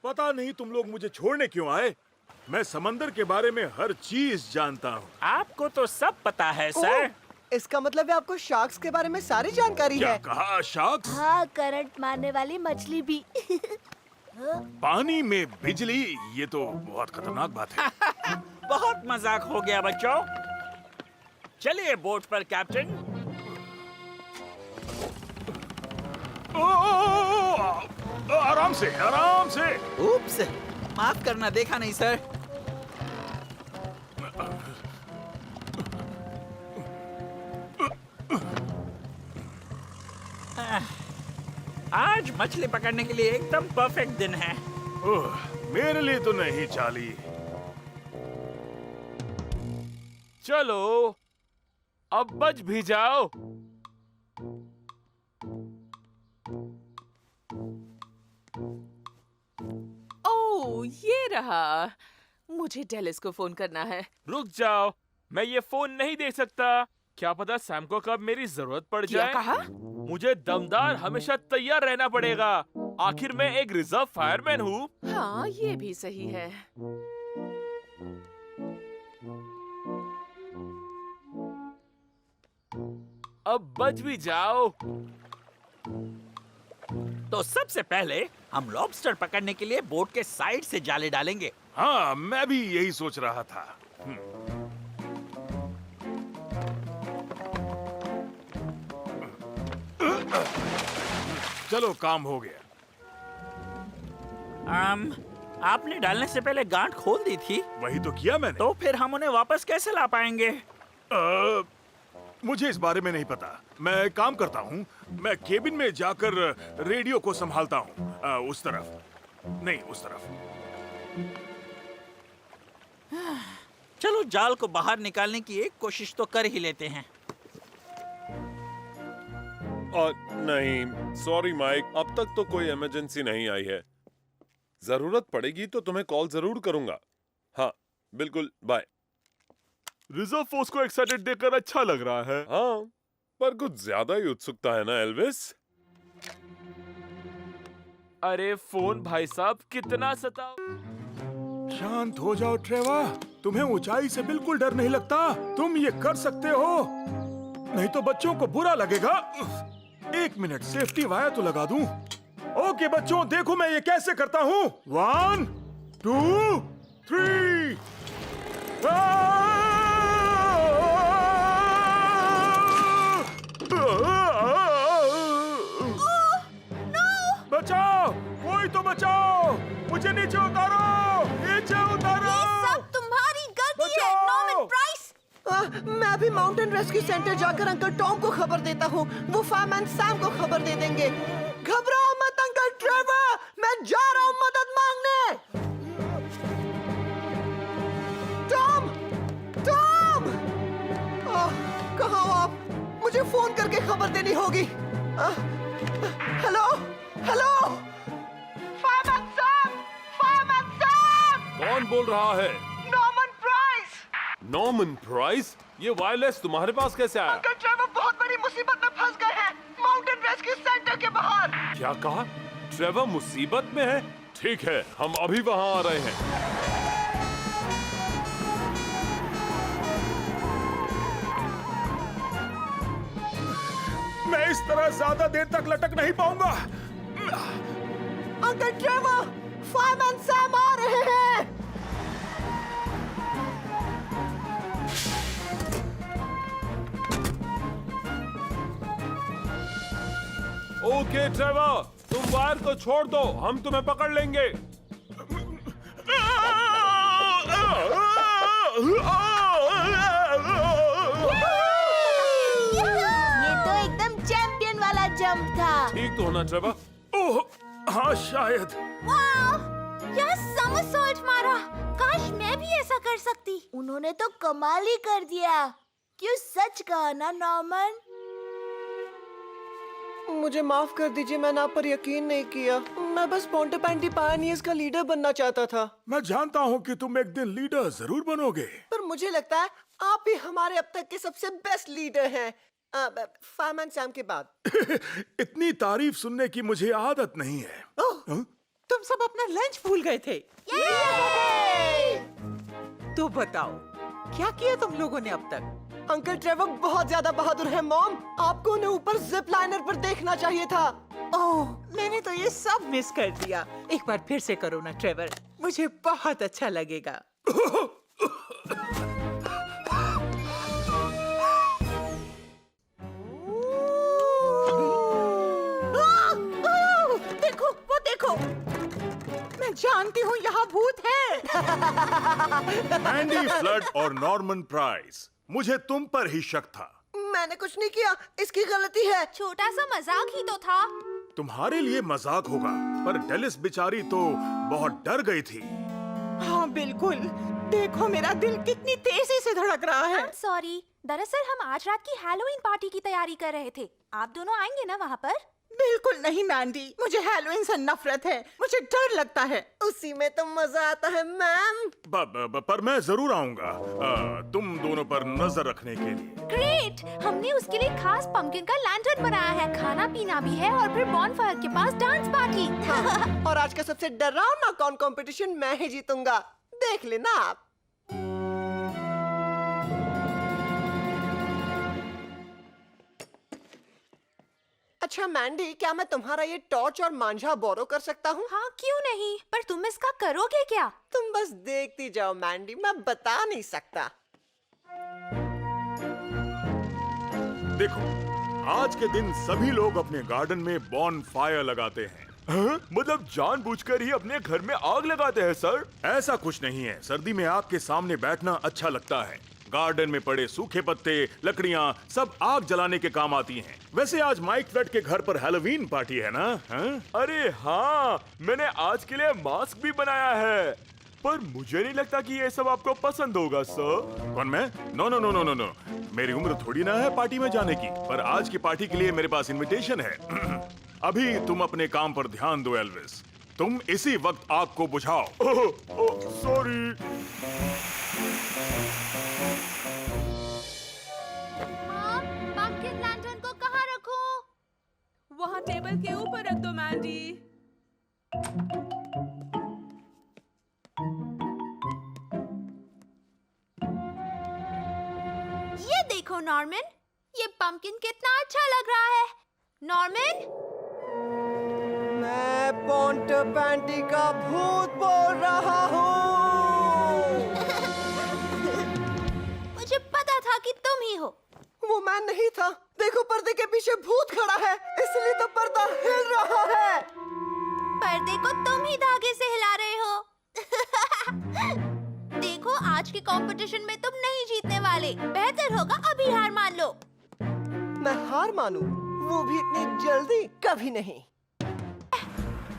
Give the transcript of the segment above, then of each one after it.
पता नहीं तुम लोग मुझे छोड़ने क्यों आए। मैं समंदर के बारे में हर चीज जानता हूँ। आपको तो सब पता है सर। इसका मतलब है आपको शार्क्स के बारे में सारी जानकारी क्या है। कहा शार्क्स? हाँ, करंट मारने वाली मछली भी। पानी में बिजली, ये तो बहुत खतरनाक बात है। बहुत मजाक हो गया बच्चों। चलिए बोट पर कैप्टन। आराम से, आराम से। उप्स, माफ करना, देखा नहीं सर। आज मछली पकड़ने के लिए एकदम परफेक्ट दिन है। ओह, मेरे लिए तो नहीं चाली। चलो अब बच भी जाओ। ओह, ये रहा। मुझे डेलिस को फोन करना है। रुक जाओ, मैं ये फोन नहीं दे सकता। क्या पता सैम को कब मेरी जरूरत पड़ क्या जाए। कहा? मुझे दमदार हमेशा तैयार रहना पड़ेगा। आखिर मैं एक रिजर्व फायरमैन हूँ। हाँ, ये भी सही है। अब बच भी जाओ। तो सबसे पहले हम लॉबस्टर पकड़ने के लिए बोट के साइड से जाले डालेंगे। हाँ, मैं भी यही सोच रहा था। चलो, काम हो गया। आपने डालने से पहले गांठ खोल दी थी, वही तो किया मैंने। तो फिर हम उन्हें वापस कैसे ला पाएंगे? मुझे इस बारे में नहीं पता। मैं काम करता हूँ। मैं केबिन में जाकर रेडियो को संभालता हूँ। उस तरफ नहीं, उस तरफ। चलो जाल को बाहर निकालने की एक कोशिश तो कर ही लेते हैं। नहीं, सॉरी माइक, अब तक तो कोई इमरजेंसी नहीं आई है। जरूरत पड़ेगी तो तुम्हें कॉल जरूर करूंगा। हाँ, बिल्कुल, बाय। रिजर्व फोर्स को एक्साइटेड देखकर अच्छा लग रहा है। हाँ, पर कुछ ज्यादा ही उत्सुकता है ना एल्विस? अरे फोन भाई साहब, कितना सताओ। शांत हो जाओ ट्रेवर। तुम्हें ऊंचाई से बिल्कुल डर नहीं लगता। तुम ये कर सकते हो, नहीं तो बच्चों को बुरा लगेगा। एक मिनट, सेफ्टी वायर तो लगा दूं। ओके बच्चों, देखो मैं ये कैसे करता हूँ। 1 2 3। बचाओ, कोई तो बचाओ। मुझे नीचे उतारो, नीचे उतारो। ये सब तुम्हारी गलती है, बचाओ! Norman price. मैं भी माउंटेन रेस्क्यू सेंटर जाकर अंकल टॉम को खबर देता हूँ। वो फायरमैन सैम को खबर दे देंगे। घबराओ मत अंकल ट्रेवर, मैं जा रहा हूँ मदद मांगने। टॉम, टॉम, कहाँ हो आप? मुझे फोन करके खबर देनी होगी। Hello, hello, fireman Sam, fireman Sam. कौन बोल रहा है? Norman price. Norman price? ये वायरलेस तुम्हारे पास कैसे आया? अंकल ट्रेवर बहुत बड़ी मुसीबत में फंस गए हैं, माउंटेन रेस्क्यू सेंटर के बाहर। क्या कहा? ट्रेवर मुसीबत में है? ठीक है, हम अभी वहां आ रहे हैं। मैं इस तरह ज्यादा देर तक लटक नहीं पाऊंगा। अंकल ट्रेवर, फायरमैन सैम आ रहे हैं। ओके ट्रेवर, तुम वायर को छोड़ दो, हम तुम्हें पकड़ लेंगे। ये तो एकदम चैंपियन वाला जंप था। ठीक तो होना ट्रेवर? ओह, हाँ शायद। वाह, क्या समरसॉल्ट मारा। काश मैं भी ऐसा कर सकती। उन्होंने तो कमाल ही कर दिया। क्यों, सच कहा ना नॉर्मन? मुझे माफ कर दीजिए, मैंने आप पर यकीन नहीं किया। मैं बस पोंटेपेंटी पायनियर्स का लीडर बनना चाहता था। मैं जानता हूँ कि तुम एक दिन लीडर जरूर बनोगे। पर मुझे लगता है आप ही हमारे अब तक के सबसे बेस्ट लीडर हैं, फायरमैन सैम के बाद। इतनी तारीफ सुनने की मुझे आदत नहीं है। ओह, तुम सब अपना लंच भूल गए थे। तो बताओ क्या किया तुम लोगों ने अब तक? अंकल ट्रेवर बहुत ज्यादा बहादुर है मॉम। आपको उन्हें ऊपर जिप लाइनर पर देखना चाहिए था। ओह, मैंने तो ये सब मिस कर दिया। एक बार फिर से करो ना ट्रेवर, मुझे बहुत अच्छा लगेगा। देखो, वो देखो, मैं जानती हूँ यहाँ भूत है। मैंडी फ्लड और नॉर्मन प्राइस, मुझे तुम पर ही शक था। मैंने कुछ नहीं किया, इसकी गलती है। छोटा सा मजाक ही तो था। तुम्हारे लिए मजाक होगा, पर डेलिस बेचारी तो बहुत डर गई थी। हाँ बिल्कुल, देखो मेरा दिल कितनी तेजी से धड़क रहा है। सॉरी, दरअसल हम आज रात की हैलोवीन पार्टी की तैयारी कर रहे थे। आप दोनों आएंगे ना वहाँ पर? बिल्कुल नहीं मैंडी, मुझे हैलोवीन से नफरत है, मुझे डर लगता है। उसी में तो मजा आता है मैम। पर मैं जरूर आऊंगा, तुम दोनों पर नजर रखने के लिए। ग्रेट! हमने उसके लिए खास पंपकिन का लैंटर्न बनाया है, खाना पीना भी है और फिर बॉनफायर के पास डांस पार्टी। और आज का सबसे डरावना कौन कंपटीशन मैं ही जीतूंगा, देख लेना आप। अच्छा मैंडी, क्या मैं तुम्हारा ये टॉर्च और मांझा बोरो कर सकता हूँ? हाँ क्यों नहीं, पर तुम इसका करोगे क्या? तुम बस देखती जाओ मैंडी, मैं बता नहीं सकता। देखो, आज के दिन सभी लोग अपने गार्डन में बॉन फायर लगाते हैं। मतलब जानबूझकर ही अपने घर में आग लगाते हैं सर? ऐसा कुछ नहीं है, सर्दी में आग के सामने बैठना अच्छा लगता है। गार्डन में पड़े सूखे पत्ते, लकड़ियाँ सब आग जलाने के काम आती हैं। वैसे आज माइक फ्लड के घर पर हैलोवीन पार्टी है ना? अरे हाँ, मैंने आज के लिए मास्क भी बनाया है, पर मुझे नहीं लगता कि ये सब आपको पसंद होगा सर। कौन मैं? No no no no no no, मेरी उम्र थोड़ी ना है पार्टी में जाने की। पर आज की पार्टी के लिए मेरे पास इनविटेशन है। अभी तुम अपने काम पर ध्यान दो एल्विस, तुम इसी वक्त आग को बुझाओ। सॉरी। पंपकिन लैंटर्न को कहाँ रखूं? वहाँ टेबल के ऊपर रख दो मैंडी। ये देखो नॉर्मन, ये पंपकिन कितना अच्छा लग रहा है। नॉर्मन, मैं पोंटापेंटी का भूत बोल रहा हूँ। मुझे पता था कि तुम ही हो। वो मैं नहीं था, देखो पर्दे के पीछे भूत खड़ा है, इसलिए तो पर्दा हिल रहा है। पर्दे को तुम ही धागे से हिला रहे हो। देखो, आज के कंपटीशन में तुम नहीं जीतने वाले। बेहतर होगा अभी हार मान लो। मैं हार मानूं? वो भी इतनी जल्दी कभी नहीं।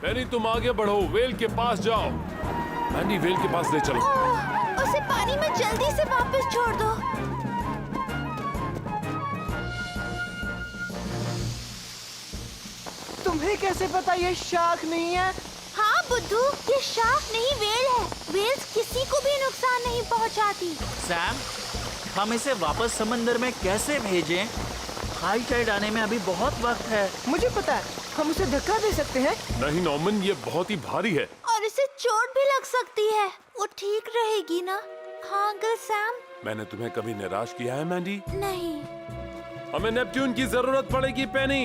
पेनी तुम आगे बढ़ो, वेल के पास जाओ। मैंडी वेल के पास ले चलो। उसे पानी में जल्दी से वापस छोड़ दो। तुम्हें कैसे पता ये शार्क नहीं है? हाँ बुद्धू, ये शार्क नहीं वेल है। वेल्स किसी को भी नुकसान नहीं पहुंचाती। सैम, हम इसे वापस समंदर में कैसे भेजें? हाई टाइड आने में अभी बहुत वक्त है। मुझे पता है, हम उसे धक्का दे सकते हैं। नहीं नॉर्मन, ये बहुत ही भारी है। और इसे चोट भी लग सकती है। वो ठीक रहेगी ना? हाँ अंकल सैम। मैंने तुम्हें कभी निराश किया है मैंडी? नहीं। हमें नेपट्यून की जरूरत पड़ेगी Penny.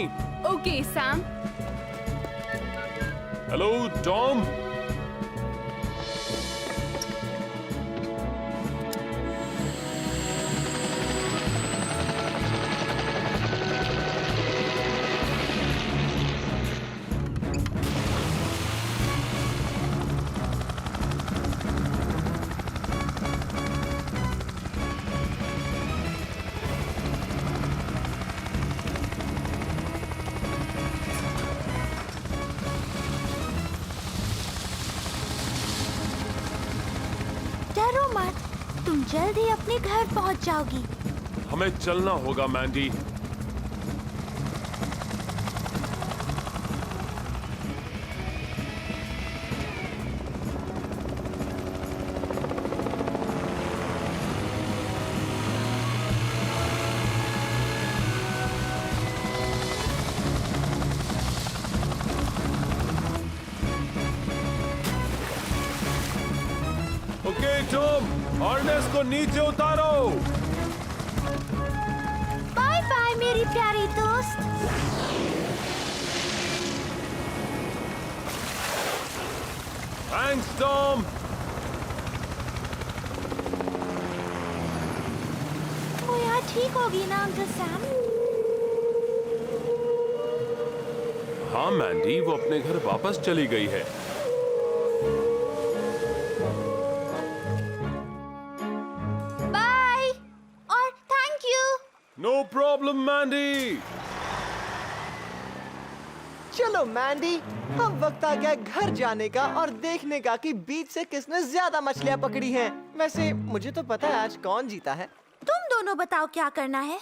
Okay Sam. Hello Tom. डरो मत, तुम जल्द ही अपने घर पहुंच जाओगी। हमें चलना होगा मैंडी। स्टॉर्म, ऑर्नेस को नीचे उतारो। बाय बाय मेरी प्यारी दोस्त। Thanks Tom. वो यार ठीक होगी ना अंकल सैम? हाँ मैंडी, वो अपने घर वापस चली गई है। बाय और thank you. No problem Mandy. चलो मैंडी, अब वक्त आ गया घर जाने का और देखने का कि बीच से किसने ज्यादा मछलियाँ पकड़ी हैं। वैसे मुझे तो पता है आज कौन जीता है। तुम दोनों बताओ क्या करना है?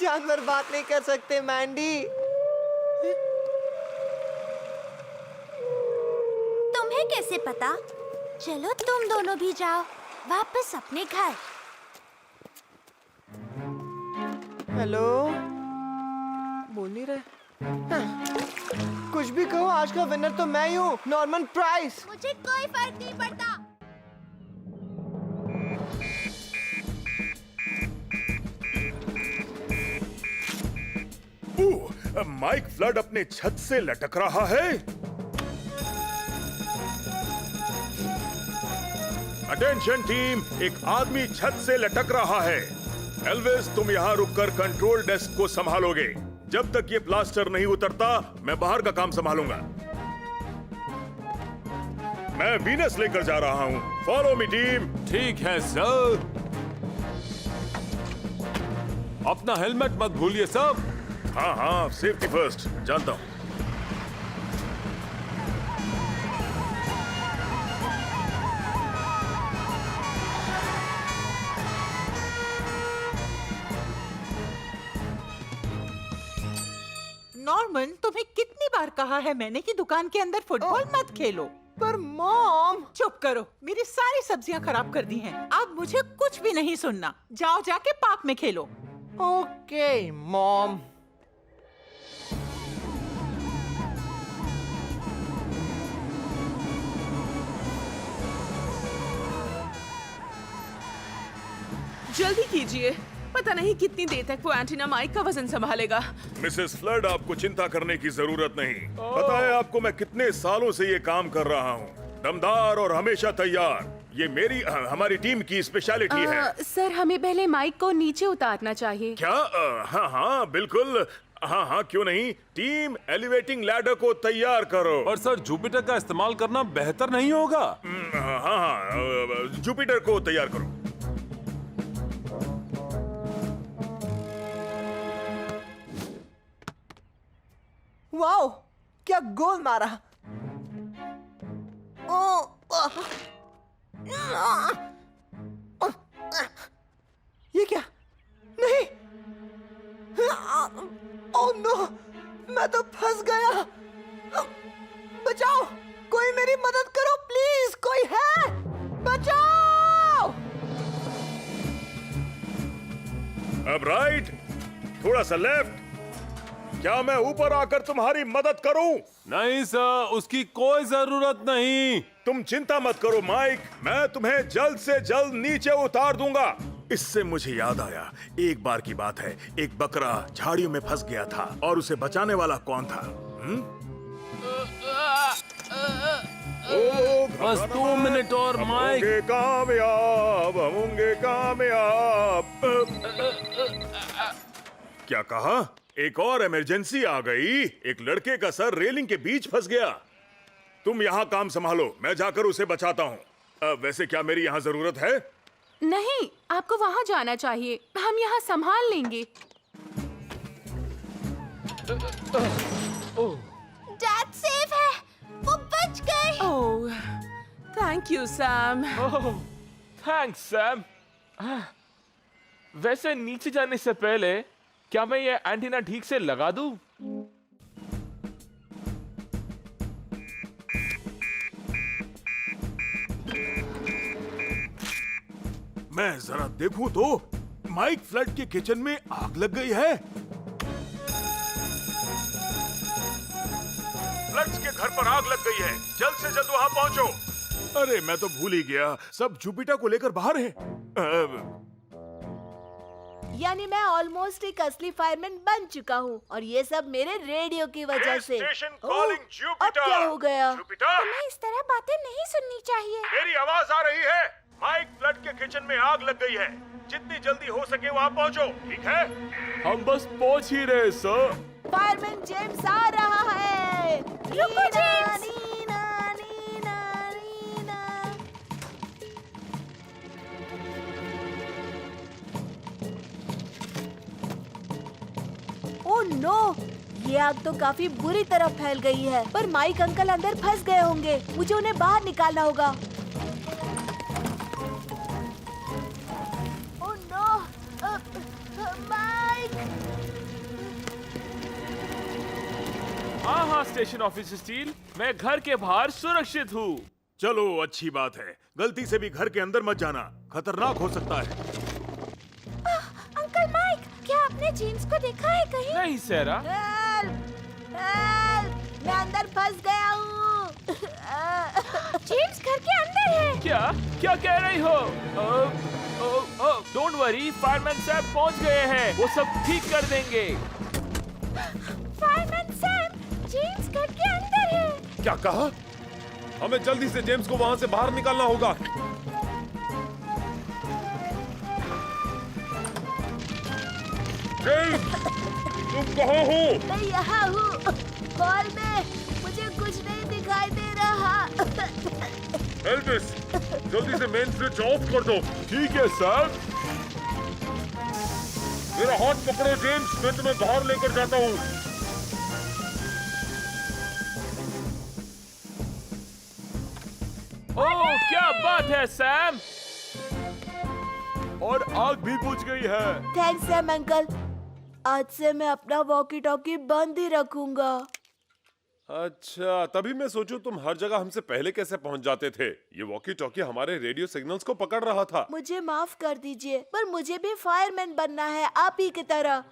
जानवर बात नहीं कर सकते मैंडी। तुम्हें कैसे पता? चलो तुम दोनों भी जाओ वापस अपने घर। हेलो, बोल नहीं रहे। कुछ भी कहो, आज का विनर तो मैं ही हूँ, नॉर्मन प्राइस। मुझे कोई फर्क नहीं पड़ता। माइक फ्लड अपने छत से लटक रहा है। अटेंशन टीम, एक आदमी छत से लटक रहा है। एल्विस, तुम यहाँ रुककर कंट्रोल डेस्क को संभालोगे। जब तक ये प्लास्टर नहीं उतरता, मैं बाहर का काम संभालूंगा। मैं वीनस लेकर जा रहा हूँ। Follow me team. ठीक है सर। अपना हेलमेट मत भूलिए सब। हाँ हाँ, सेफ्टी फर्स्ट, जानता हूँ। नॉर्मन, तुम्हें कितनी बार कहा है मैंने कि दुकान के अंदर फुटबॉल मत खेलो। पर मॉम। चुप करो, मेरी सारी सब्जियां खराब कर दी हैं। अब मुझे कुछ भी नहीं सुनना। जाओ जाके पार्क में खेलो। Okay mom. जल्दी कीजिए, पता नहीं कितनी देर तक वो एंटीना माइक का वजन संभालेगा। मिसेस फ्लड, आपको चिंता करने की जरूरत नहीं। पता है आपको मैं कितने सालों से ये काम कर रहा हूँ। दमदार और हमेशा तैयार। ये हमारी टीम की स्पेशलिटी है। सर, हमें पहले माइक को नीचे उतारना चाहिए। क्या? हाँ हाँ बिल्कुल। हाँ हाँ, क्यों नहीं। टीम, एलिवेटिंग लैडर को तैयार करो। पर सर, जुपिटर का इस्तेमाल करना बेहतर नहीं होगा? हाँ हाँ, जुपिटर को तैयार करो। वाओ, क्या गोल मारा। ये क्या? नहीं। ओह नो, मैं तो फंस गया। बचाओ, कोई मेरी मदद करो प्लीज। कोई है? बचाओ। अब राइट, थोड़ा सा लेफ्ट। क्या मैं ऊपर आकर तुम्हारी मदद करूं? नहीं सर, उसकी कोई जरूरत नहीं। तुम चिंता मत करो माइक, मैं तुम्हें जल्द से जल्द नीचे उतार दूंगा। इससे मुझे याद आया, एक बार की बात है, एक बकरा झाड़ियों में फंस गया था और उसे बचाने वाला कौन था? बस 2 मिनट और माइक। होंगे कामयाब, हम होंगे कामयाब। क्या कहा? एक और इमरजेंसी आ गई। एक लड़के का सर रेलिंग के बीच फंस गया। तुम यहाँ काम संभालो, मैं जाकर उसे बचाता हूँ। वैसे क्या मेरी यहाँ जरूरत है? नहीं, आपको वहाँ जाना चाहिए। हम यहाँ संभाल लेंगे। डैड सेफ है, वो बच गए। Oh, thank you Sam. Thanks Sam. वैसे नीचे जाने से पहले क्या मैं ये एंटीना ठीक से लगा दूं? मैं जरा देखूं तो माइक फ्लड के किचन में आग लग गई है। फ्लड्स के घर पर आग लग गई है। जल्द से जल्द वहां पहुंचो। अरे मैं तो भूल ही गया, सब जुपिटर को लेकर बाहर हैं। यानी मैं ऑलमोस्ट एक असली फायरमैन बन चुका हूँ और ये सब मेरे रेडियो की वजह से। स्टेशन ओह, कॉलिंग अब जुपिटर। क्या हो गया? जुपिटर, तुम्हें इस तरह बातें नहीं सुननी चाहिए। मेरी आवाज आ रही है। माइक फ्लड के किचन में आग लग गई है। जितनी जल्दी हो सके वहाँ पहुँचो, ठीक है? हम बस पहुंच ही रहे सर। फायरमैन जेम्स आ रहा है। रुको जेम्स। ओह नो, ये आग तो काफी बुरी तरह फैल गई है। पर माइक अंकल अंदर फंस गए होंगे। मुझे उन्हें बाहर निकालना होगा। Oh no, Mike. हाँ स्टेशन ऑफिसर स्टील, मैं घर के बाहर सुरक्षित हूँ। चलो अच्छी बात है। गलती से भी घर के अंदर मत जाना, खतरनाक हो सकता है। अंकल माइक, क्या आपने जेम्स को देखा है कहीं? नहीं सैरा। हेल्प! हेल्प! मैं अंदर फंस गया हूँ। जेम्स घर के अंदर है। क्या क्या कह रही हो? डोंट वरी, फायरमैन साहब पहुंच गए हैं। वो सब ठीक कर देंगे। फायरमैन सैम, जेम्स घर के अंदर है। क्या कहा? हमें जल्दी से जेम्स को वहां से बाहर निकालना होगा। जेम्स, तुम कहाँ हो? मैं यहाँ हूँ, हॉल में। मुझे कुछ नहीं दिखाई दे रहा। एल्विस, जल्दी से मेन स्विच ऑफ कर दो। ठीक है सर। मेरा हाथ पकड़ो जेम्स, मैं तुम्हें बाहर लेकर जाता हूँ। ओह क्या बात है सैम। और आग भी बुझ गई है। Thanks Sam uncle. आज से मैं अपना वॉकी टॉकी बंद ही रखूंगा। अच्छा, तभी मैं सोचूं तुम हर जगह हमसे पहले कैसे पहुंच जाते थे। ये वॉकी टॉकी हमारे रेडियो सिग्नल्स को पकड़ रहा था। मुझे माफ कर दीजिए, पर मुझे भी फायरमैन बनना है आप ही की तरह।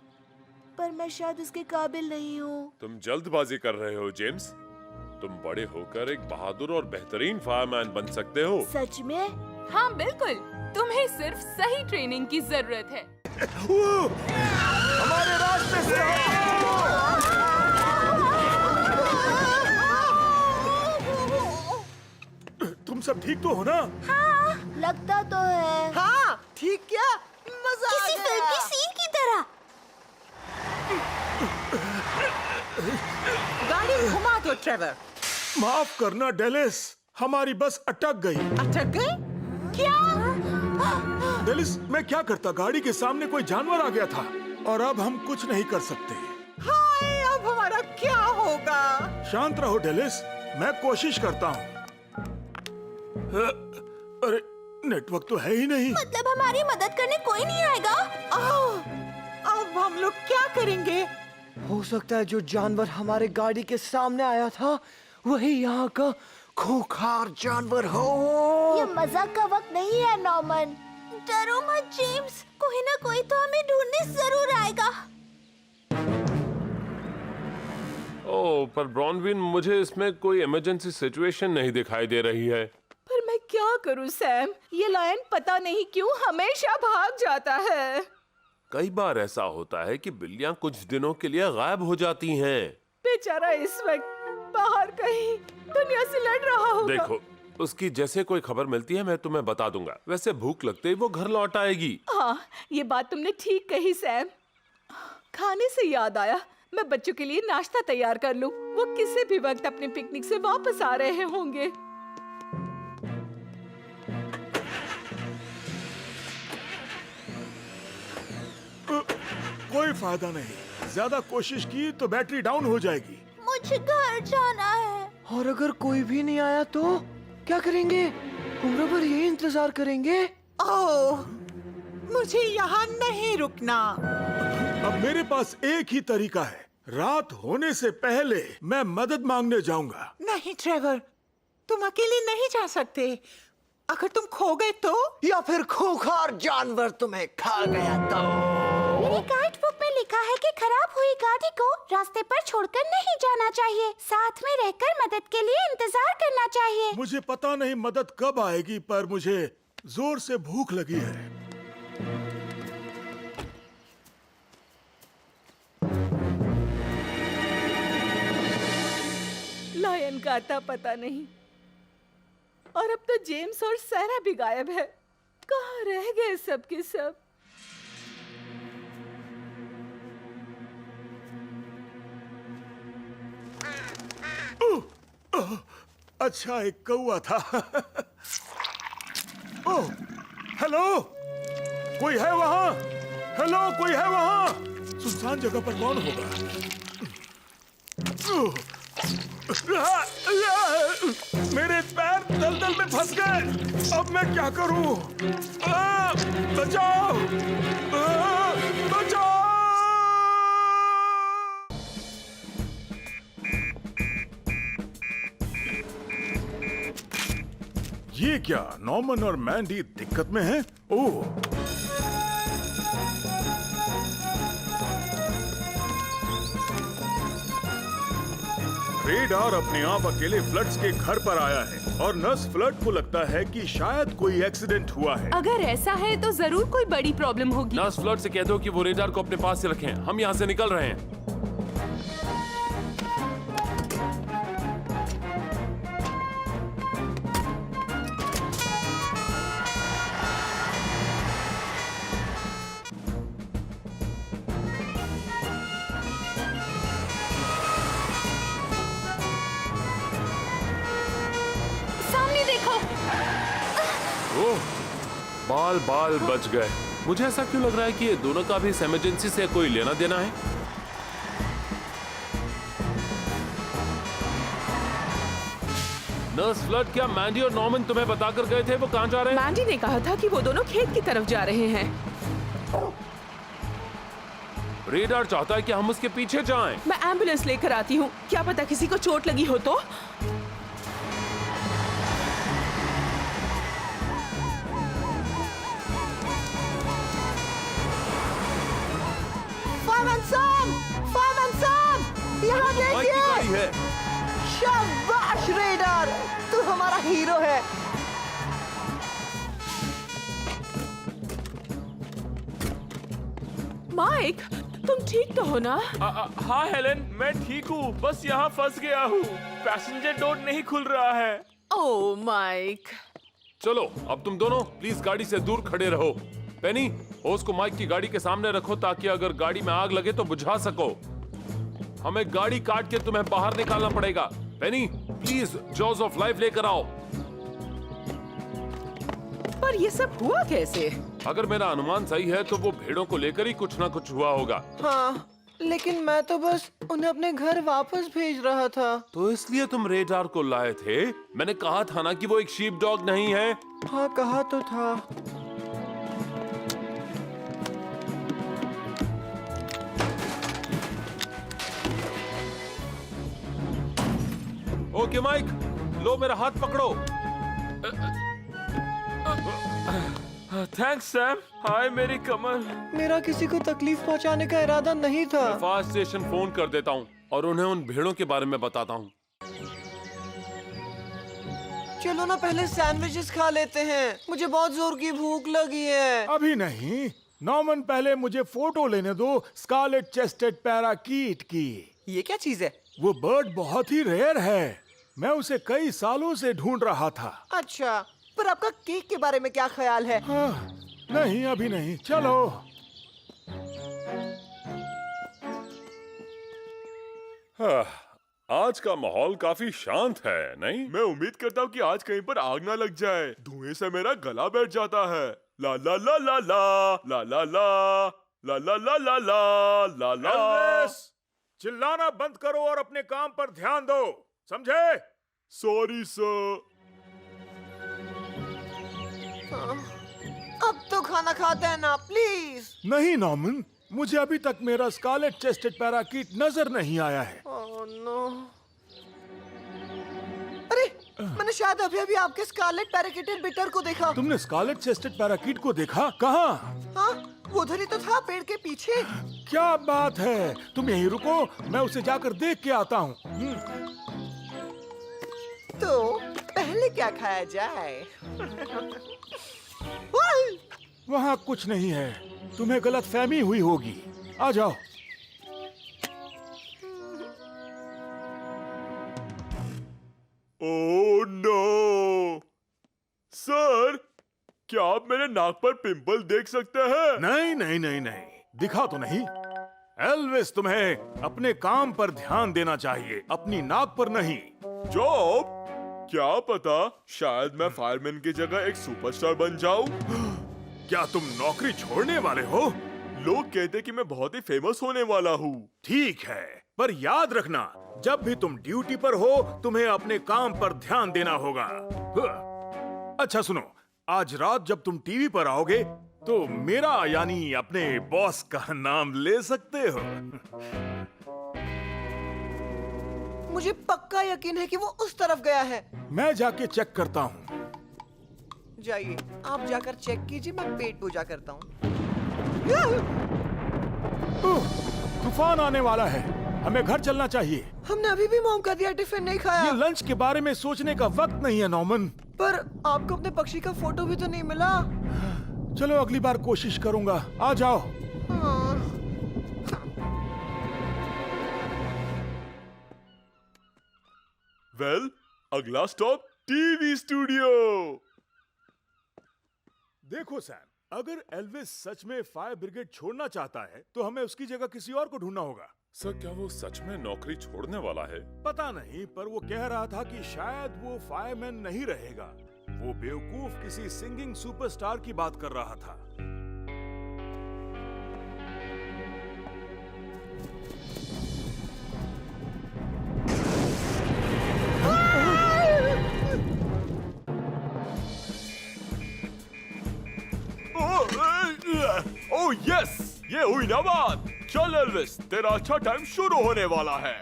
पर मैं शायद उसके काबिल नहीं हूँ। तुम जल्दबाजी कर रहे हो जेम्स। तुम बड़े होकर एक बहादुर और बेहतरीन फायरमैन बन सकते हो। सच में? हाँ बिल्कुल, तुम्हें सिर्फ सही ट्रेनिंग की जरूरत है। हमारे रास्ते से तुम सब ठीक तो हो ना? हाँ, लगता तो है। हाँ, ठीक क्या? मजा आ किसी गया। फिल्म की सीन की तरह। गाड़ी घुमा दो ट्रेवर। माफ करना डेलिस, हमारी बस अटक गई। अटक गई? क्या? डेलिस, मैं क्या करता? गाड़ी के सामने कोई जानवर आ गया था और अब हम कुछ नहीं कर सकते। हाय, अब हमारा क्या होगा? शांत रहो डेलिस, मैं कोशिश करता हूँ। अरे नेटवर्क तो है ही नहीं। मतलब हमारी मदद करने कोई नहीं आएगा? अब हम लोग क्या करेंगे? हो सकता है जो जानवर हमारे गाड़ी के सामने आया था वही यहाँ का खूंखार जानवर हो। ये मजाक का वक्त नहीं है नॉर्मन। डरो मत जेम्स, कोई ना कोई तो हमें ढूंढने जरूर आएगा। ओह, पर ब्रॉनविन, मुझे इसमें कोई इमरजेंसी सिचुएशन नहीं दिखाई दे रही है। पर मैं क्या करूं सैम, ये लायन पता नहीं क्यों हमेशा भाग जाता है। कई बार ऐसा होता है कि बिल्लियां कुछ दिनों के लिए गायब हो जाती हैं। बेचारा इस वक्त बाहर कहीं दुनिया से लड़ रहा होगा। देखो, उसकी जैसे कोई खबर मिलती है मैं तुम्हें बता दूंगा। वैसे भूख लगते ही वो घर लौट आएगी। हाँ, ये बात तुमने ठीक कही सैम। खाने से याद आया, मैं बच्चों के लिए नाश्ता तैयार कर लूं। वो किसी भी वक्त अपने पिकनिक से वापस आ रहे होंगे। कोई फायदा नहीं, ज्यादा कोशिश की तो बैटरी डाउन हो जाएगी। मुझे घर जाना है। और अगर कोई भी नहीं आया तो क्या करेंगे? उम्र भर यही इंतजार करेंगे। ओह, मुझे यहाँ नहीं रुकना। अब मेरे पास एक ही तरीका है। रात होने से पहले मैं मदद मांगने जाऊंगा। नहीं ट्रेवर, तुम अकेले नहीं जा सकते। अगर तुम खो गए तो? या फिर खूंखार जानवर तुम्हें खा गया तो? मेरी काइट बुक में लिखा है कि खराब हुई गाड़ी को रास्ते पर छोड़कर नहीं जाना चाहिए, साथ में रहकर मदद के लिए इंतजार करना चाहिए। मुझे पता नहीं मदद कब आएगी, पर मुझे जोर से भूख लगी है। लायन का आता पता नहीं, और अब तो जेम्स और सैरा भी गायब है। कहाँ रह गए सब के सब? अच्छा, एक कौवा था। ओह, हेलो, कोई है वहाँ? हेलो, कोई है वहाँ? सुनसान जगह पर कौन होगा? मेरे पैर दलदल में फंस गए। अब मैं क्या करूं? बचाओ! बचाओ! ये क्या, नॉर्मन और मैंडी दिक्कत में हैं? ओह, रेडार अपने आप अकेले फ्लड्स के घर पर आया है और नर्स फ्लड को लगता है कि शायद कोई एक्सीडेंट हुआ है। अगर ऐसा है तो जरूर कोई बड़ी प्रॉब्लम होगी। नर्स फ्लड से कह दो कि वो रेडार को अपने पास से रखें। हम यहाँ से निकल रहे हैं। सामने देखो। ओह, बाल बाल बच गए। मुझे ऐसा क्यों लग रहा है कि ये दोनों का भी इस इमरजेंसी से कोई लेना देना है? नर्स फ्लड, क्या मैंडी और नॉर्मन तुम्हें बताकर गए थे वो कहाँ जा रहे हैं? मैंडी ने कहा था कि वो दोनों खेत की तरफ जा रहे हैं। रेडार चाहता है कि हम उसके पीछे जाएं। मैं एम्बुलेंस लेकर आती हूँ, क्या पता किसी को चोट लगी हो तो। फायरमैन सैम, यहाँ माइक की गाड़ी देखिए। है। शाबाश रेडार, तू हमारा हीरो है। माइक, तुम ठीक तो हो ना? हाँ हेलेन, मैं ठीक हूँ, बस यहाँ फंस गया हूँ। पैसेंजर डोर नहीं खुल रहा है। ओह माइक। चलो, अब तुम दोनों प्लीज गाड़ी से दूर खड़े रहो। पेनी, होस को माइक की गाड़ी के सामने रखो ताकि अगर गाड़ी में आग लगे तो बुझा सको। हमें गाड़ी काट के तुम्हें बाहर निकालना पड़ेगा। पेनी, प्लीज जॉज ऑफ लाइफ लेकर आओ। पर ये सब हुआ कैसे? अगर मेरा अनुमान सही है तो वो भेड़ों को लेकर ही कुछ ना कुछ हुआ होगा। हाँ, लेकिन मैं तो बस उन्हें अपने घर वापस भेज रहा था। तो इसलिए तुम रेडार को लाए थे? मैंने कहा था ना कि वो एक शीप डॉग नहीं है। हाँ, कहा तो था। ओके माइक, लो मेरा हाथ पकड़ो। Thanks Sam. हाय मेरी कमर। मेरा किसी को तकलीफ पहुंचाने का इरादा नहीं था। मैं फायर स्टेशन फोन कर देता हूँ और उन्हें उन भेड़ों के बारे में बताता हूँ। चलो ना, पहले सैंडविचेस खा लेते हैं। मुझे बहुत जोर की भूख लगी है। अभी नहीं नॉर्मन, पहले मुझे फोटो लेने दो स्कारलेट चेस्टेड पैराकीट की। ये क्या चीज है? वो बर्ड बहुत ही रेयर है। मैं उसे कई सालों से ढूंढ रहा था। अच्छा, पर आपका केक के बारे में क्या ख्याल है? हाँ, नहीं अभी नहीं, चलो। हाँ, आज का माहौल काफी शांत है, नहीं? मैं उम्मीद करता हूँ कि आज कहीं पर आग ना लग जाए। धुएं से मेरा गला बैठ जाता है। ला ला ला ला ला ला ला ला ला ला ला ला ला ला ला। एल्विस, चिल्लाना बंद करो और अपने काम पर ध्यान दो, समझे? Sorry sir. अब तो खाना खाते हैं ना, प्लीज। नहीं नॉर्मन, मुझे अभी तक मेरा स्कारलेट चेस्टेड पैराकीट नजर नहीं आया है। Oh no. अरे, मैंने शायद अभी अभी आपके स्कारलेट पैराकीटेड बिटर को देखा। तुमने स्कारलेट चेस्टेड पैराकीट को देखा? कहाँ? हाँ, वो उधर ही तो था, पेड़ के पीछे। क्या बात है, तुम यहीं रुको, मैं उसे जाकर देख के आता हूँ। तो पहले क्या खाया जाए? वहाँ कुछ नहीं है, तुम्हें गलतफहमी हुई होगी। आ जाओ। ओह नो सर, क्या आप मेरे नाक पर पिंपल देख सकते हैं? नहीं नहीं नहीं नहीं, दिखा तो नहीं। एल्विस, तुम्हें अपने काम पर ध्यान देना चाहिए, अपनी नाक पर नहीं। जॉब? क्या पता, शायद मैं फायरमैन की जगह एक सुपरस्टार बन जाऊं। क्या तुम नौकरी छोड़ने वाले हो? लोग कहते कि मैं बहुत ही फेमस होने वाला हूँ। ठीक है, पर याद रखना, जब भी तुम ड्यूटी पर हो तुम्हें अपने काम पर ध्यान देना होगा। अच्छा सुनो, आज रात जब तुम टीवी पर आओगे तो मेरा यानी अपने बॉस का नाम ले सकते हो। मुझे पक्का यकीन है कि वो उस तरफ गया है। मैं जाके चेक करता हूँ। जाइए, आप जाकर चेक कीजिए, मैं पेट पूजा करता हूँ। तूफान आने वाला है, हमें घर चलना चाहिए। हमने अभी भी मोम का दिया टिफिन नहीं खाया। ये लंच के बारे में सोचने का वक्त नहीं है नॉमन। पर आपको अपने पक्षी का फोटो भी तो नहीं मिला। चलो अगली बार कोशिश करूंगा, आ जाओ। वेल, अगला स्टॉप टीवी स्टूडियो। देखो सैम, अगर एल्विस सच में फायर ब्रिगेड छोड़ना चाहता है तो हमें उसकी जगह किसी और को ढूंढना होगा। सर, क्या वो सच में नौकरी छोड़ने वाला है? पता नहीं, पर वो कह रहा था कि शायद वो फायरमैन नहीं रहेगा। वो बेवकूफ किसी सिंगिंग सुपरस्टार की बात कर रहा था। ओह यस, ये हुई ना बात। चल एल्विस, तेरा अच्छा टाइम शुरू होने वाला है।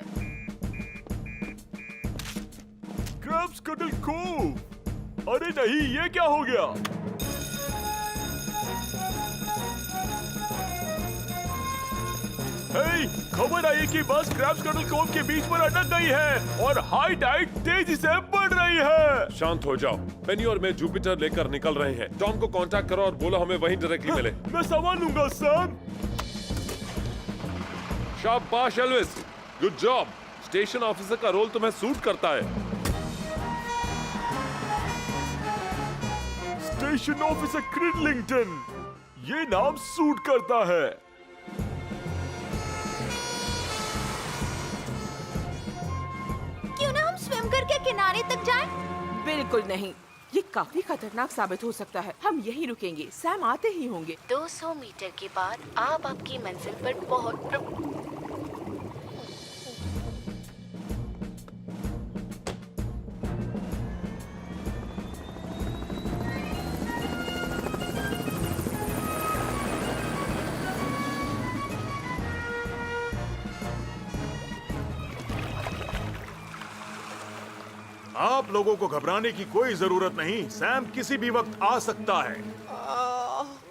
क्रैब्स कटल कोव। अरे नहीं, ये क्या हो गया? हे, खबर आई कि बस क्रैब्स कटल कोव के बीच पर अटक गई है और हाई टाइड तेजी से बढ़ रही है। शांत हो जाओ। पेनी और मैं जुपिटर लेकर निकल रहे हैं। टॉम को कांटेक्ट करो और बोलो हमें वहीं डायरेक्टली मिले। मैं संभाल लूंगा सैम। शाबाश Elvis, good job. Station officer का रोल तुम्हें सूट करता है। स्टेशन ऑफिसर क्रिडलिंगटन, ये नाम सूट करता है। क्यों ना हम स्विम करके किनारे तक जाएं? बिल्कुल नहीं, ये काफी खतरनाक साबित हो सकता है। हम यहीं रुकेंगे, सैम आते ही होंगे। 200 मीटर के बाद आप आपकी मंजिल पर पहुंच। आप लोगों को घबराने की कोई जरूरत नहीं, सैम किसी भी वक्त आ सकता है।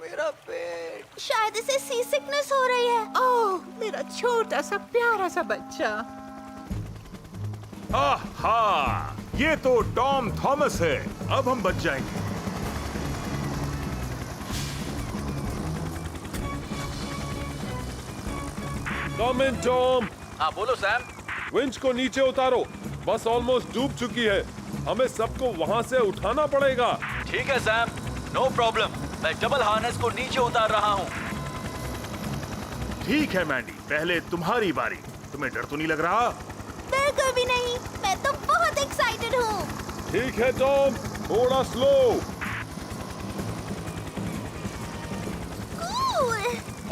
मेरा पेट। शायद इसे सी सिकनेस हो रही है। ओह, मेरा छोटा सा प्यारा सा बच्चा। आहा, ये तो टॉम थॉमस है। अब हम बच जाएंगे। कम इन टॉम। हाँ बोलो सैम। विंच को नीचे उतारो, बस ऑलमोस्ट डूब चुकी है। हमें सबको वहां से उठाना पड़ेगा। ठीक है सैम, नो प्रॉब्लम। मैं डबल हार्नेस को नीचे उतार रहा हूँ। ठीक है मैंडी, पहले तुम्हारी बारी। तुम्हें डर तो नहीं लग रहा? बिल्कुल भी नहीं, मैं तो बहुत एक्साइटेड हूँ। ठीक है टॉम, थोड़ा स्लो।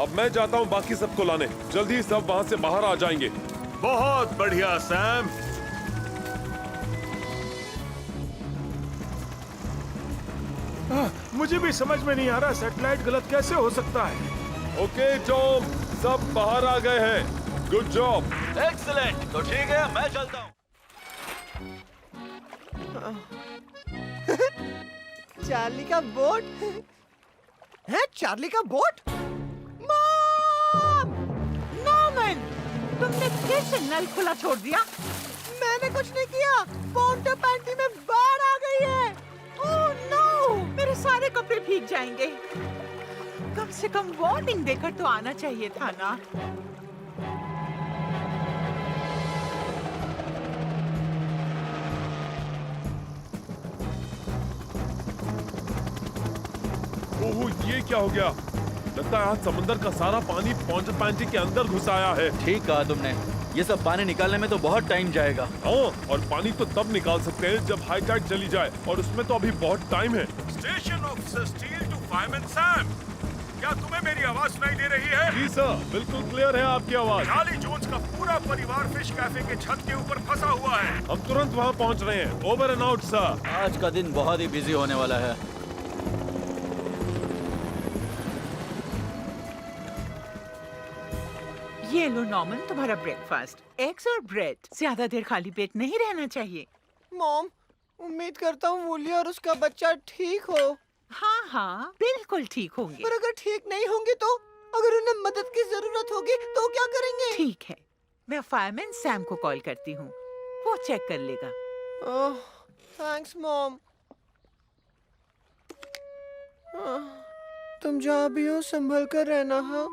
अब मैं जाता हूँ बाकी सबको लाने। जल्दी सब वहाँ से बाहर आ जाएंगे। बहुत बढ़िया सैम। मुझे भी समझ में नहीं आ रहा सैटेलाइट गलत कैसे हो सकता है। ओके टॉम, सब बाहर आ गए हैं। Good job. एक्सीलेंट। तो ठीक है, मैं चलता हूँ। चार्ली का बोट है? चार्ली का बोट? मॉम! नॉर्मन! तुमने फिर से नल खुला छोड़ दिया? मैंने कुछ नहीं किया। पोंटो पैंटी में बाढ़ आ गई है। Oh no! मेरे सारे कपड़े भीग जाएंगे। कम से कम वार्निंग देकर तो आना चाहिए था ना। ओह, ये क्या हो गया? लगता है आज समंदर का सारा पानी पोंटो पैंटी के अंदर घुस आया है। ठीक कहा तुमने, ये सब पानी निकालने में तो बहुत टाइम जाएगा। हाँ, और पानी तो तब निकाल सकते हैं जब हाई टाइड चली जाए, और उसमें तो अभी बहुत टाइम है। Station officer Steele to fireman Sam, क्या तुम्हें मेरी आवाज सुनाई दे रही है? जी सर, बिल्कुल क्लियर है आपकी आवाज। चार्ली जोन्स का पूरा परिवार फिश कैफे के छत के ऊपर फंसा हुआ है। हम तुरंत वहाँ पहुँच रहे हैं। Over and out sir. आज का दिन बहुत ही बिजी होने वाला है। ये लो नॉर्मन, तुम्हारा ब्रेकफास्ट, एग्स और ब्रेड। ज्यादा देर खाली पेट नहीं रहना चाहिए। मॉम, उम्मीद करता हूँ वूली और उसका बच्चा ठीक हो। हाँ हाँ, बिल्कुल ठीक होंगे। पर अगर ठीक नहीं होंगे तो? अगर उन्हें मदद की जरूरत होगी तो क्या करेंगे? ठीक है, मैं फायरमैन सैम को कॉल करती हूँ, वो चेक कर लेगा। ओह, थैंक्स मॉम। तुम जहाँ भी हो संभल कर रहना। हाँ,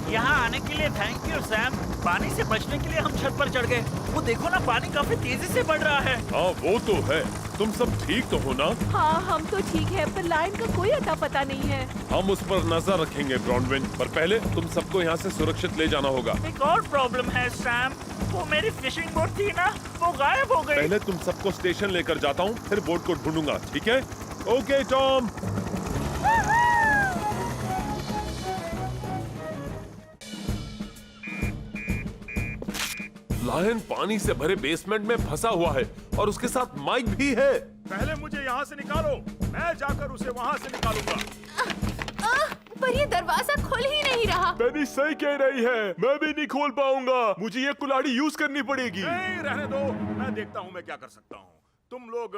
यहाँ आने के लिए थैंक यू सैम। पानी से बचने के लिए हम छत पर चढ़ गए। वो देखो ना, पानी काफी तेजी से बढ़ रहा है। हाँ वो तो है। तुम सब ठीक तो हो ना? हाँ हम तो ठीक है, पर लाइन का कोई अता पता नहीं है। हम उस पर नजर रखेंगे ब्रॉनविन, पर पहले तुम सबको यहाँ से सुरक्षित ले जाना होगा। एक और प्रॉब्लम है सैम, वो मेरी फिशिंग बोट थी ना, वो गायब हो गई। पहले तुम सबको स्टेशन लेकर जाता हूँ, फिर बोट को ढूंढूंगा, ठीक है? Okay Tom. लायन पानी से भरे बेसमेंट में फंसा हुआ है और उसके साथ माइक भी है। पहले मुझे यहाँ से निकालो, मैं जाकर उसे वहाँ से निकालूंगा। पर ये दरवाजा खुल ही नहीं रहा। पेनी सही कह रही है, मैं भी नहीं खोल पाऊंगा। मुझे ये कुल्हाड़ी यूज करनी पड़ेगी। नहीं, रहने दो, मैं देखता हूँ मैं क्या कर सकता हूँ। तुम लोग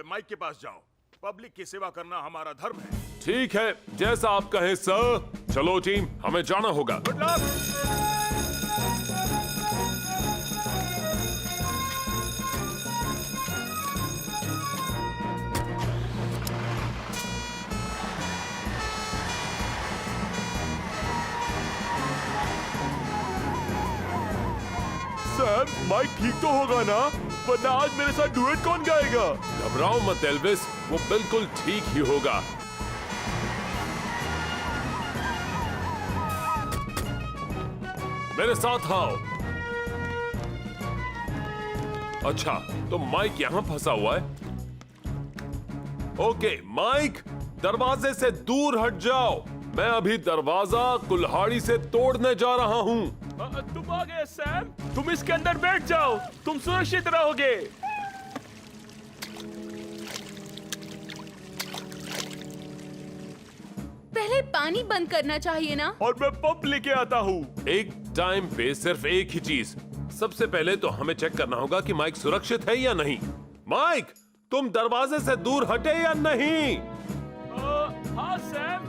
माइक के पास जाओ। पब्लिक की सेवा करना हमारा धर्म है। ठीक है, जैसा आप कहें सर। चलो टीम, हमें जाना होगा। Good luck. सैम, माइक ठीक तो होगा ना? वरना आज मेरे साथ डुएट कौन गाएगा? घबराओ मत एल्विस, वो बिल्कुल ठीक ही होगा। मेरे साथ आओ। अच्छा, तो माइक यहाँ फंसा हुआ है। ओके माइक, दरवाजे से दूर हट जाओ। मैं अभी दरवाजा कुल्हाड़ी से तोड़ने जा रहा हूँ। तुम आ गए सैम, तुम इसके अंदर बैठ जाओ, तुम सुरक्षित रहोगे। पहले पानी बंद करना चाहिए ना। और मैं पंप लेके आता हूँ। एक टाइम पे सिर्फ एक ही चीज। सबसे पहले तो हमें चेक करना होगा कि माइक सुरक्षित है या नहीं। माइक, तुम दरवाजे से दूर हटे या नहीं? हाँ सैम।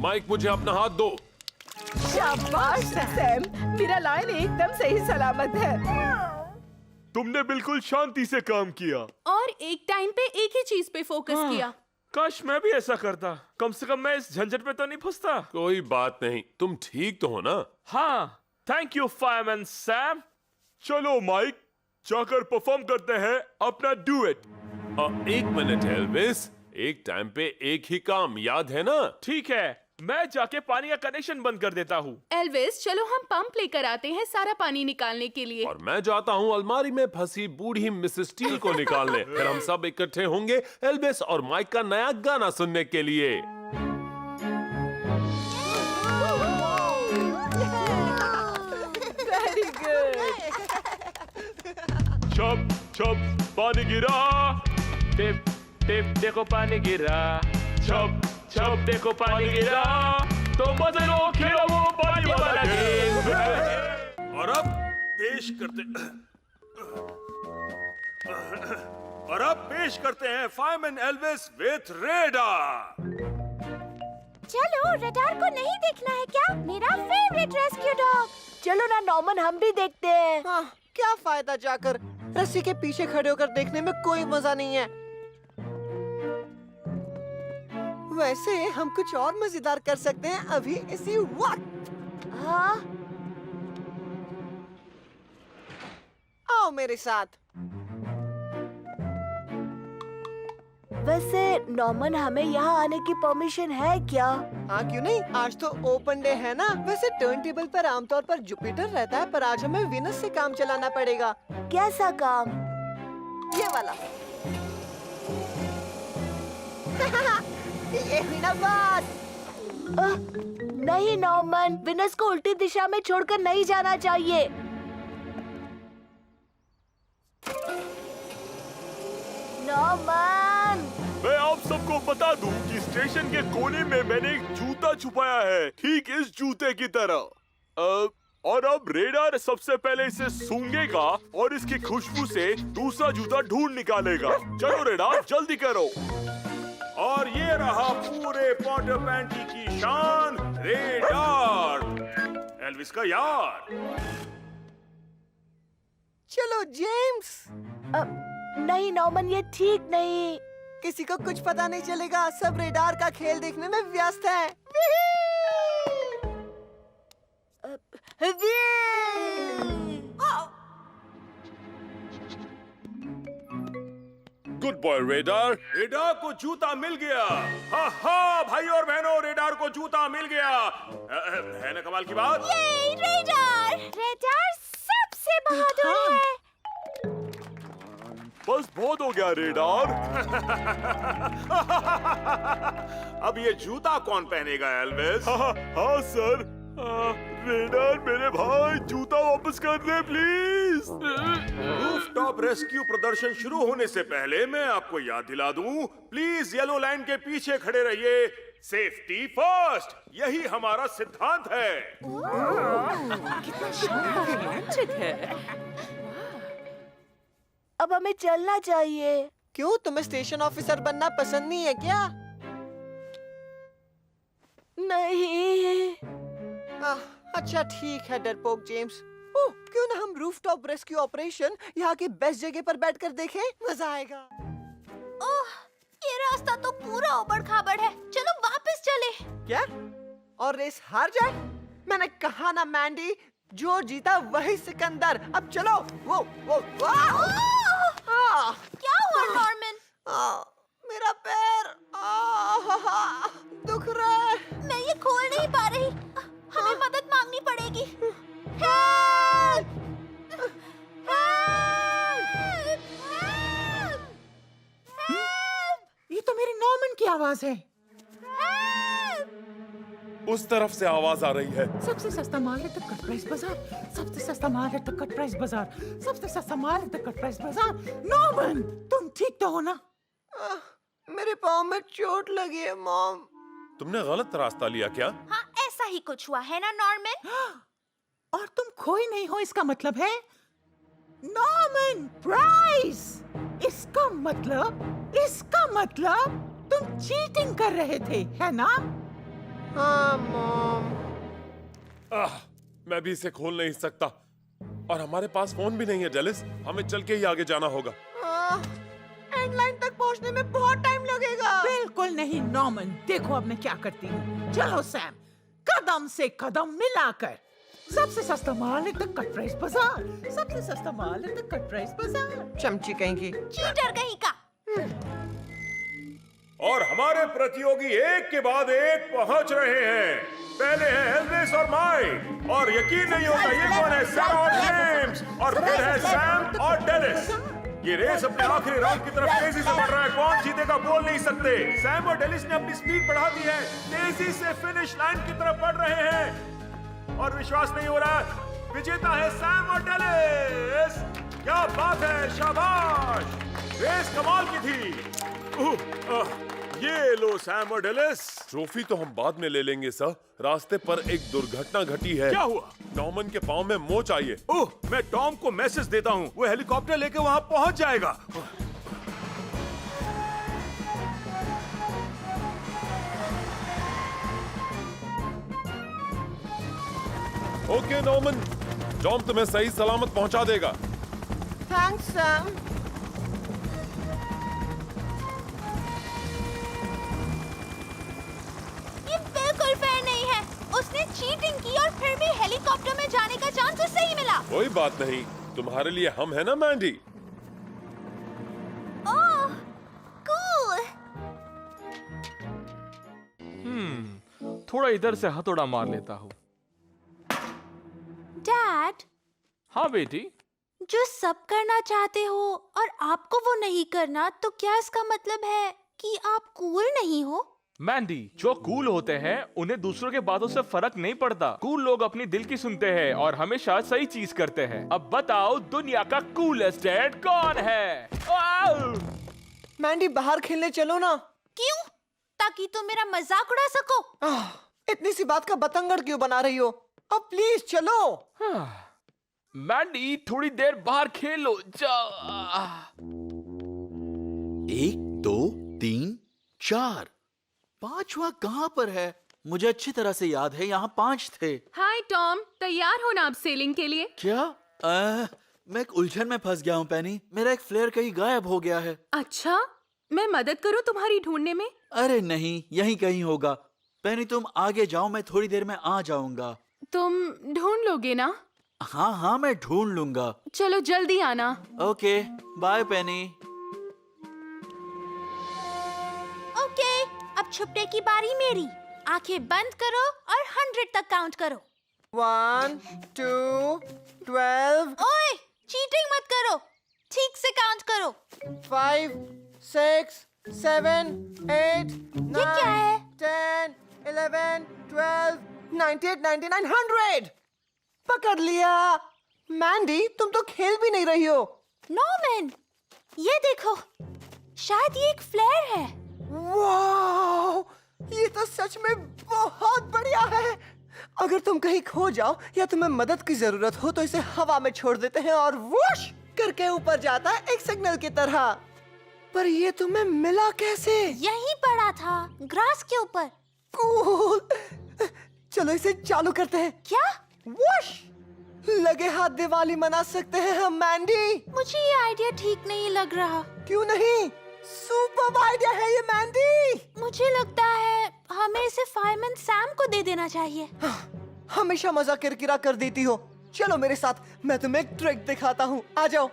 माइक, मुझे अपना हाथ दो। शाबाश सैम, मेरा लाइन एकदम सही सलामत है। तुमने बिल्कुल शांति से काम किया और एक टाइम पे एक ही चीज पे फोकस किया। काश मैं भी ऐसा करता। कम से कम मैं इस झंझट पे तो नहीं फंसता। कोई बात नहीं, तुम ठीक तो हो ना? हाँ, थैंक यू फायरमैन सैम। चलो माइक, जाकर परफॉर्म करते हैं अपना डुएट। एक मिनट एल्विस, एक टाइम पे एक ही काम, याद है ना? ठीक है, मैं जाके पानी का कनेक्शन बंद कर देता हूँ। एल्विस, चलो हम पंप लेकर आते हैं सारा पानी निकालने के लिए। और मैं जाता हूँ अलमारी में फंसी बूढ़ी मिसेस स्टील को निकालने। फिर हम सब इकट्ठे होंगे एल्विस और माइक का नया गाना सुनने के लिए। Very good. छप छप पानी गिरा, टिप टिप देखो पानी गिरा। छप छप देखो पानी गिरा तो बदलो खेलो वो पानी वाला गेम। और अब पेश करते हैं फायरमैन एल्विस विथ रेडार। चलो, रडार को नहीं देखना है क्या? मेरा फेवरेट रेस्क्यू डॉग। चलो ना नॉर्मन, हम भी देखते हैं। हाँ, क्या फायदा जाकर रस्सी के पीछे खड़े होकर देखने में कोई मजा नहीं है। वैसे हम कुछ और मजेदार कर सकते हैं अभी इसी वक्त। हाँ, आओ मेरे साथ। वैसे नॉर्मन, हमें यहाँ आने की परमिशन है क्या? हाँ, क्यों नहीं? आज तो ओपन डे है ना। वैसे टर्न टेबल पर आमतौर पर जुपिटर रहता है, पर आज हमें विनस से काम चलाना पड़ेगा। कैसा काम? ये वाला। ये हुई ना बात। नहीं नॉर्मन, विनस को उल्टी दिशा में छोड़कर नहीं जाना चाहिए। नॉर्मन, मैं आप सबको बता दूं कि स्टेशन के कोने में मैंने एक जूता छुपाया है, ठीक इस जूते की तरह। और अब रेडार सबसे पहले इसे सूंघेगा और इसकी खुशबू से दूसरा जूता ढूंढ निकालेगा। चलो रेडार, जल्दी करो। और ये रहा पूरे पॉटर पैंटी की शान, रेडार, एल्विस का यार। चलो जेम्स। नहीं नॉर्मन, ये ठीक नहीं। किसी को कुछ पता नहीं चलेगा, सब रेडार का खेल देखने में व्यस्त हैं। Good boy radar. रेडार को जूता मिल गया। हा हा भाई और बहनों, रेडार को जूता मिल गया। है ना कमाल की बात? ये रेडार सबसे बहादुर है। बस बहुत हो गया रेडार। अब ये जूता कौन पहनेगा एल्विस? हाँ सर। रेडार मेरे भाई, जूता वापस कर दे प्लीज। रूफटॉप रेस्क्यू प्रदर्शन शुरू होने से पहले मैं आपको याद दिला दूं, प्लीज येलो लाइन के पीछे खड़े रहिए। सेफ्टी फर्स्ट, यही हमारा सिद्धांत है। अब हमें चलना चाहिए। क्यों, तुम्हें स्टेशन ऑफिसर बनना पसंद नहीं है क्या? नहीं। अच्छा ठीक है डरपोक जेम्स। ओह, क्यों ना हम रूफटॉप रेस्क्यू ऑपरेशन यहाँ की बेस्ट जगह पर बैठकर देखें? मजा आएगा। ओह, ये रास्ता तो पूरा उबड़-खाबड़ है। चलो वापस चले। क्या? और रेस हार जाए? मैंने कहा ना मैंडी, जो जीता वही सिकंदर। अब चलो। वो क्या हुआ नॉर्मन? मेरा पैर दुख रहा है। मैं ये खोल नहीं पा रही। हमें मदद मांगनी पड़ेगी। हेल्प! हेल्प! हेल्प! ये तो मेरी नॉर्मन की आवाज है। उस तरफ से आवाज आ रही है। सबसे सस्ता माल है तो कट प्राइस बाजार। सबसे सस्ता माल है तो कट प्राइस बाजार। सबसे सस्ता माल है तो कट प्राइस बाजार। नॉर्मन, तुम ठीक तो हो ना? मेरे पाँव में चोट लगी है मॉम। तुमने गलत रास्ता लिया क्या? हाँ, ऐसा ही कुछ हुआ है ना नॉर्मन? और तुम खोई नहीं हो, इसका मतलब है नॉर्मन प्राइस। इसका मतलब तुम चीटिंग कर रहे थे, है ना? हाँ मॉम। मैं भी इसे खोल नहीं सकता और हमारे पास फोन भी नहीं है डेलिस। हमें चल के ही आगे जाना होगा। एंड लाइन तक पहुंचने में बहुत टाइम लगेगा। बिल्कुल नहीं नॉर्मन, देखो अब मैं क्या करती हूँ। चलो सैम, कदम से कदम मिलाकर। सबसे सस्ता माल है तो कट प्राइस बाजार। सबसे सस्ता माल है तो कट प्राइस बाजार। चमची कहीं की। चीटर कहीं का। और हमारे प्रतियोगी एक के बाद एक पहुंच रहे हैं। पहले है एल्विस और माइक, और यकीन नहीं होता ये कौन है, सैम और जेम्स, और फिर है सैम और डेलिस। ये रेस अपने आखिरी राउंड की तरफ तेजी से बढ़ रहा है। कौन जीतेगा बोल नहीं सकते। सैम और डेलिस ने अपनी स्पीड बढ़ा दी है, तेजी से फिनिश लाइन की तरफ बढ़ रहे हैं और विश्वास नहीं हो रहा, विजेता है सैम और डेलिस। क्या बात है, शाबाश, रेस कमाल की थी। ये लो सैम और डेलिस। ट्रॉफी तो हम बाद में ले लेंगे सर। रास्ते पर एक दुर्घटना घटी है। क्या हुआ? नॉर्मन के पाँव में मोच आई है। ओह, मैं टॉम को मैसेज देता हूँ, वो हेलीकॉप्टर लेके वहाँ पहुँच जाएगा। ओके नॉर्मन, टॉम तुम्हें सही सलामत पहुंचा देगा। Thanks Sam. ये बिल्कुल फेयर नहीं है। उसने चीटिंग की और फिर भी हेलीकॉप्टर में जाने का चांस उसे ही मिला। कोई बात नहीं, तुम्हारे लिए हम है ना मैंडी। ओह, कूल। थोड़ा इधर से हथौड़ा मार लेता हूँ। डैड, हाँ बेटी। जो सब करना चाहते हो और आपको वो नहीं करना, तो क्या इसका मतलब है कि आप कूल नहीं हो? मैंडी, जो कूल होते हैं उन्हें दूसरों के बातों से फर्क नहीं पड़ता। कूल लोग अपनी दिल की सुनते हैं और हमेशा सही चीज करते हैं। अब बताओ दुनिया का कूलेस्ट डैड कौन है? मैंडी, बाहर खेलने चलो ना। क्यों? ताकि तुम मेरा मजाक उड़ा सको। इतनी सी बात का बतंगड़ क्यों बना रही हो? अब प्लीज चलो। मैंडी, थोड़ी देर बाहर खेलो। 1 2 3 4 5वां कहाँ पर है? मुझे अच्छी तरह से याद है यहाँ 5 थे। हाय टॉम, तैयार हो ना आप सेलिंग के लिए? क्या? मैं एक उलझन में फंस गया हूँ पेनी। मेरा एक फ्लेयर कहीं गायब हो गया है। अच्छा, मैं मदद करूँ तुम्हारी ढूंढने में? अरे नहीं, यहीं कहीं होगा। पेनी तुम आगे जाओ, मैं थोड़ी देर में आ जाऊंगा। तुम ढूंढ लोगे ना? हाँ हाँ, मैं ढूंढ लूंगा। चलो जल्दी आना। ओके, बाय पेनी। ओके, अब छुपने की बारी मेरी। आंखें बंद करो और 100 तक काउंट करो। 1 2 12 ओए, चीटिंग मत करो। ठीक से काउंट करो। 5 6 7 8 9 क्या है? 10 11 12 98 99 100। पकड़ लिया। मैंडी, तुम तो खेल भी नहीं रही हो। नॉर्मन, ये देखो, शायद ये एक फ्लेयर है। वाह, ये तो सच में बहुत बढ़िया है। अगर तुम कहीं खो जाओ या तुम्हें मदद की जरूरत हो तो इसे हवा में छोड़ देते हैं और वुश करके ऊपर जाता है, एक सिग्नल की तरह। पर ये तुम्हें मिला कैसे? यहीं पड़ा था, ग्रास के ऊपर। कूल। चलो इसे चालू करते हैं। क्या? वुश! लगे हाथ दिवाली मना सकते हैं हम मैंडी। मुझे ये आइडिया ठीक नहीं लग रहा। क्यों नहीं? सुपर आइडिया है ये मैंडी। मुझे लगता है हमें इसे फायरमैन सैम को दे देना चाहिए। हमेशा मजाक किरकिरा कर देती हो। चलो मेरे साथ, मैं तुम्हें एक ट्रिक दिखाता हूँ। आ जाओ।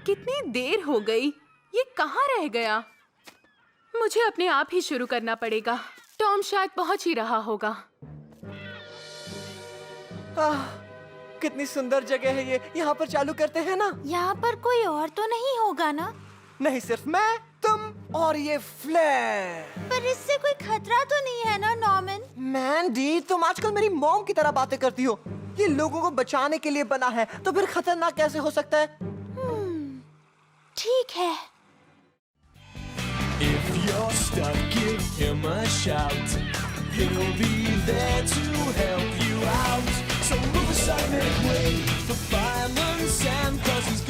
कितनी देर हो गई, ये कहाँ रह गया? मुझे अपने आप ही शुरू करना पड़ेगा। टॉम शायद पहुंच ही रहा होगा। कितनी सुंदर जगह है ये। यहाँ पर चालू करते हैं ना? यहाँ पर कोई और तो नहीं होगा ना? नहीं, सिर्फ मैं, तुम और ये फ्लेयर। पर इससे कोई खतरा तो नहीं है ना नॉर्मन? मैंडी, तुम आजकल मेरी मॉम की तरह बातें करती हो। ये लोगों को बचाने के लिए बना है, तो फिर खतरनाक कैसे हो सकता है? ठीक है। If you're stuck, give him a shout. He'll be there to help you out. So move aside, make way for Fireman Sam, 'cause he's